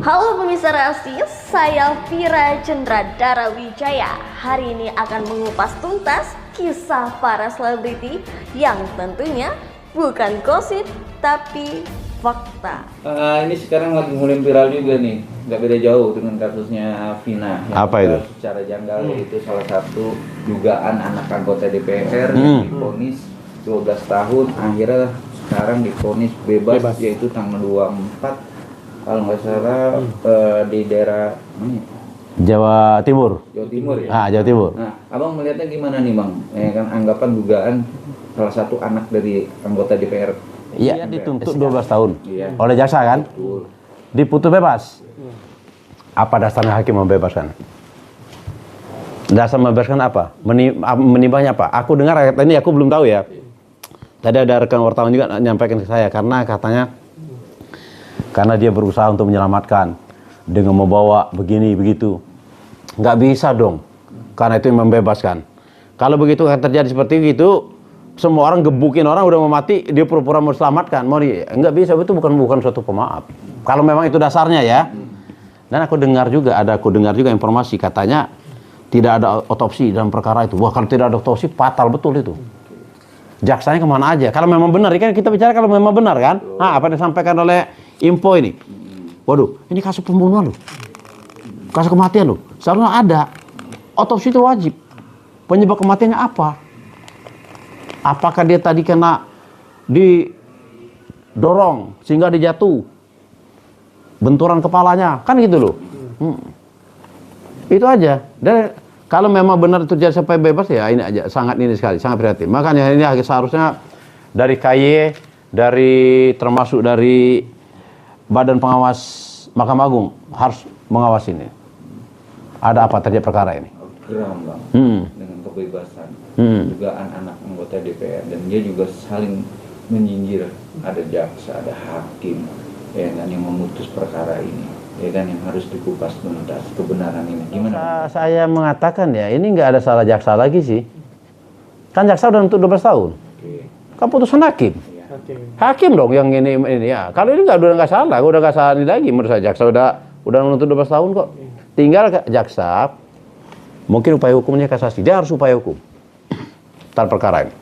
Halo pemirsa Reaksi, saya Vira Chandra Darawijaya. Hari ini akan mengupas tuntas kisah para selebriti yang tentunya bukan gosip tapi fakta. Ini sekarang lagi mulai viral juga nih, nggak beda jauh dengan kasusnya Vina. Apa itu? Secara janggal itu salah satu dugaan anak anggota DPR yang divonis 12 tahun, akhirnya sekarang divonis bebas yaitu tanggal 24 kalau nggak salah di daerah Jawa Timur. Jawa Timur ya. Jawa Timur. Nah, abang melihatnya gimana nih bang? Kan anggapan dugaan salah satu anak dari anggota DPR. Iya, dituntut 12 tahun oleh jaksa kan? Betul. Diputus bebas. Apa dasarnya hakim membebaskan? Dasar membebaskan apa? Menimbangnya apa? Aku dengar ini aku belum tahu ya. Tadi ada rekan wartawan juga menyampaikan ke saya karena katanya karena dia berusaha untuk menyelamatkan dengan membawa begini begitu. Nggak bisa dong. Karena itu yang membebaskan. Kalau begitu terjadi seperti itu, semua orang gebukin orang udah mau mati, dia pura-pura mau selamatkan, nggak bisa, itu bukan suatu pemaaf. Kalau memang itu dasarnya ya. Dan aku dengar juga informasi katanya tidak ada otopsi dalam perkara itu. Wah, kalau tidak ada otopsi fatal betul itu. Jaksanya kemana aja? Kalau memang benar, kan kita bicara kalau memang benar kan? Apa yang disampaikan oleh info ini? Waduh, ini kasus pembunuhan loh, kasus kematian loh. Seharusnya ada otopsi itu wajib. Penyebab kematiannya apa? Apakah dia tadi kena didorong sehingga dia jatuh, benturan kepalanya, kan gitu loh. Itu aja. Dan kalau memang benar terjadi sampai bebas ya ini aja, sangat prihatin. Makanya ini seharusnya dari KY, termasuk dari Badan Pengawas Mahkamah Agung harus mengawasi ini. Ada apa terjadi perkara ini? Geram bang, dengan kebebasan dugaan anak anggota DPR, dan dia juga saling menyindir, ada jaksa, ada hakim, ya kan, yang memutus perkara ini, ya kan, yang harus dikupas tuntas kebenaran ini. Gimana? Saya mengatakan ya ini nggak ada salah jaksa lagi sih, kan jaksa udah untuk 12 tahun, kan putusan hakim. Hakim dong yang ini ya. Kalau ini udah nggak salah ini lagi menurut saya. Jaksa udah menuntut 12 tahun kok. Tinggal jaksa mungkin upaya hukumnya kasasi. Dia harus upaya hukum terhadap perkara ini.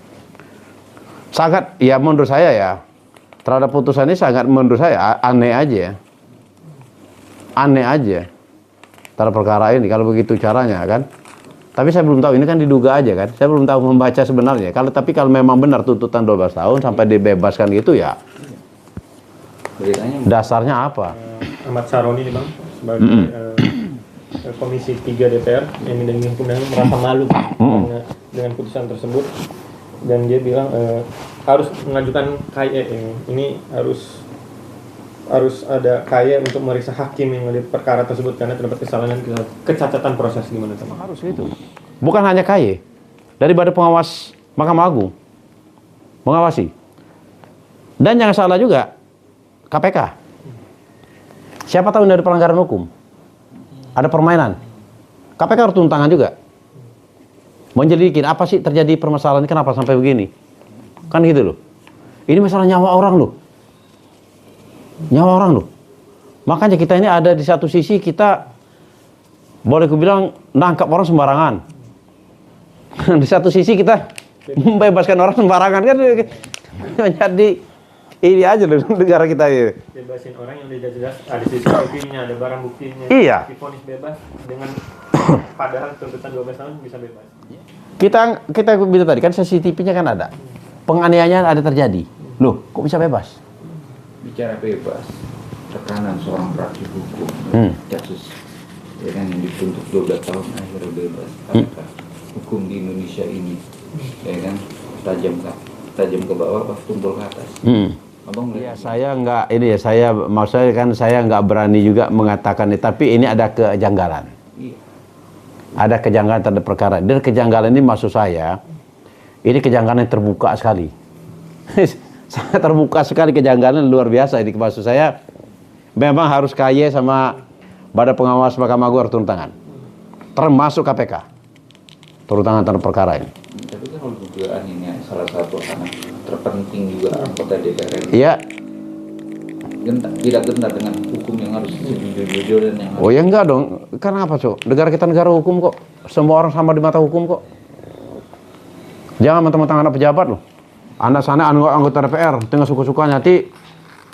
Sangat ya menurut saya ya terhadap putusan ini sangat menurut saya aneh aja terhadap perkara ini kalau begitu caranya kan. Tapi saya belum tahu, ini kan diduga aja kan. Saya belum tahu membaca sebenarnya. Tapi kalau memang benar tuntutan 12 tahun sampai dibebaskan gitu ya. Dasarnya apa? Ahmad Saroni nih Bang, sebagai Komisi 3 DPR yang bidang hukum dan merasa malu dengan putusan tersebut. Dan dia bilang harus mengajukan KY ini harus ada KY untuk meriksa hakim yang di perkara tersebut karena terdapat kesalahan dan kecacatan proses. Gimana teman? Harus itu. Bukan hanya KY, dari Badan Pengawas Mahkamah Agung mengawasi. Dan jangan salah juga KPK. Siapa tahu dari pelanggaran hukum, ada permainan. KPK harus turun tangan juga. Menjelidikin apa sih terjadi permasalahan ini, kenapa sampai begini? Kan gitu loh. Ini masalah nyawa orang loh. Makanya kita ini ada di satu sisi kita boleh kubilang nangkap orang sembarangan. Di satu sisi kita membebaskan orang sembarangan kan. Jadi ini aja loh negara kita ini. Bebasin orang yang jelas ada CCTV-nya, ada barang buktinya. Iya. Divonis bebas dengan padahal tuntutan 12 tahun bisa bebas. Kita bilang tadi kan CCTV-nya kan ada. Penganiayaan ada terjadi. Loh, kok bisa bebas? Bicara bebas, tekanan seorang praktisi hukum, kasus ya kan yang dituntut 12 tahun akhirnya bebas. Apakah hukum di Indonesia ini ya kan tajam ke bawah, tumpul ke atas? Abang ya saya nggak berani juga mengatakan ini, tapi ini ada kejanggalan. Ada kejanggalan terhadap perkara. Dan kejanggalan ini maksud saya, ini kejanggalan yang terbuka sekali. Sangat terbuka sekali, kejanggalan luar biasa ini. Maksud saya memang harus KY sama Badan Pengawas Mahkamah Agung harus turun tangan, termasuk KPK turun tangan terhadap perkara ini. Tapi kan kalau dugaan ini salah satu anak terpenting juga anggota DPR. Iya. tidak gentar dengan hukum yang harus jujur dan yang harus... Oh ya enggak dong. Karena apa, Cok? Negara kita negara hukum kok. Semua orang sama di mata hukum kok. Jangan mentang-mentang anak pejabat loh. Anak sana anggota DPR dengan suka-suka nanti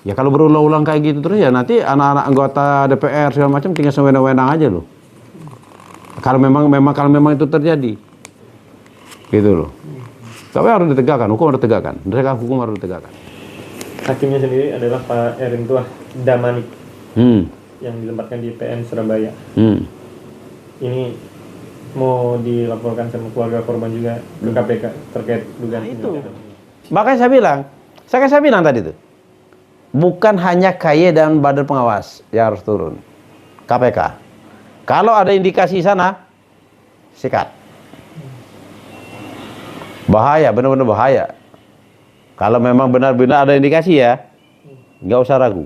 ya kalau berulang-ulang kayak gitu terus ya nanti anak-anak anggota DPR segala macam tinggal sewenang-wenang aja loh. Kalau memang itu terjadi. Gitu loh. Tapi harus ditegakkan, hukum harus ditegakkan. Hukum harus ditegakkan. Hakimnya sendiri adalah Pak Erin Tuah Damanik yang ditempatkan di PN Surabaya. Ini mau dilaporkan sama keluarga korban juga ke KPK terkait dugaan itu. Makanya saya bilang tadi tuh, bukan hanya KY dan Badan Pengawas yang harus turun, KPK. Kalau ada indikasi sana, sikat. Bahaya, benar-benar bahaya. Kalau memang benar-benar ada indikasi ya, nggak usah ragu.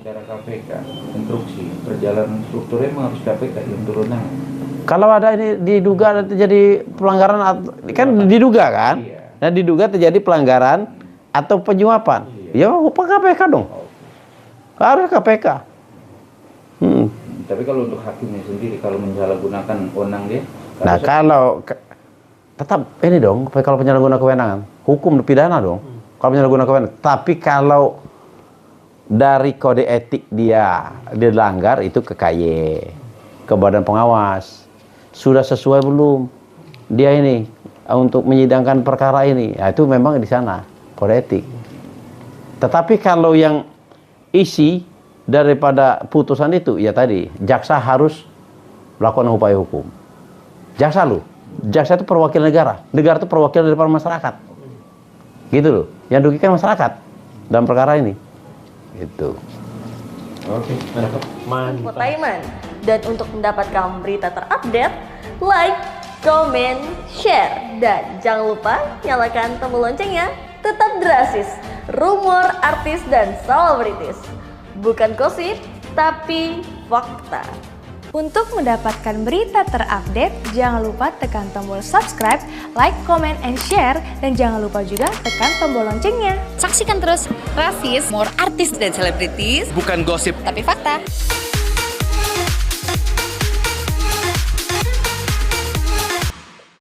Cara KPK, instruksi perjalanan strukturnya memang harus KPK yang turun tangan. Kalau ada ini diduga terjadi pelanggaran, kan diduga kan? Iya. Nah diduga terjadi pelanggaran atau penyuapan, ya upah KPK dong. Harus KPK. Tapi kalau untuk hakimnya sendiri, kalau menyalahgunakan wewenang dia, Nah kalau tetap ini dong, kalau penyalahgunaan kewenangan, hukum pidana dong. Kalau penyalahgunaan kewenangan. Tapi kalau dari kode etik dia dilanggar itu ke KY, ke Badan Pengawas. Sudah sesuai belum dia ini untuk menyidangkan perkara ini? Ya, itu memang di sana kode etik. Tetapi kalau yang isi daripada putusan itu ya tadi jaksa harus melakukan upaya hukum. Jaksa itu perwakilan negara. Negara itu perwakilan daripada masyarakat. Gitu loh. Yang dirugikan masyarakat dalam perkara ini. Gitu. Oke, mantap. Entertainment. Dan untuk mendapatkan berita terupdate, like, comment, share, dan jangan lupa nyalakan tombol loncengnya. Tetap Drasis, rumor artis dan selebritis. Bukan gosip, tapi fakta. Untuk mendapatkan berita terupdate, jangan lupa tekan tombol subscribe, like, comment, and share, dan jangan lupa juga tekan tombol loncengnya. Saksikan terus Rasis, more artis dan selebritis. Bukan gosip, Tapi fakta.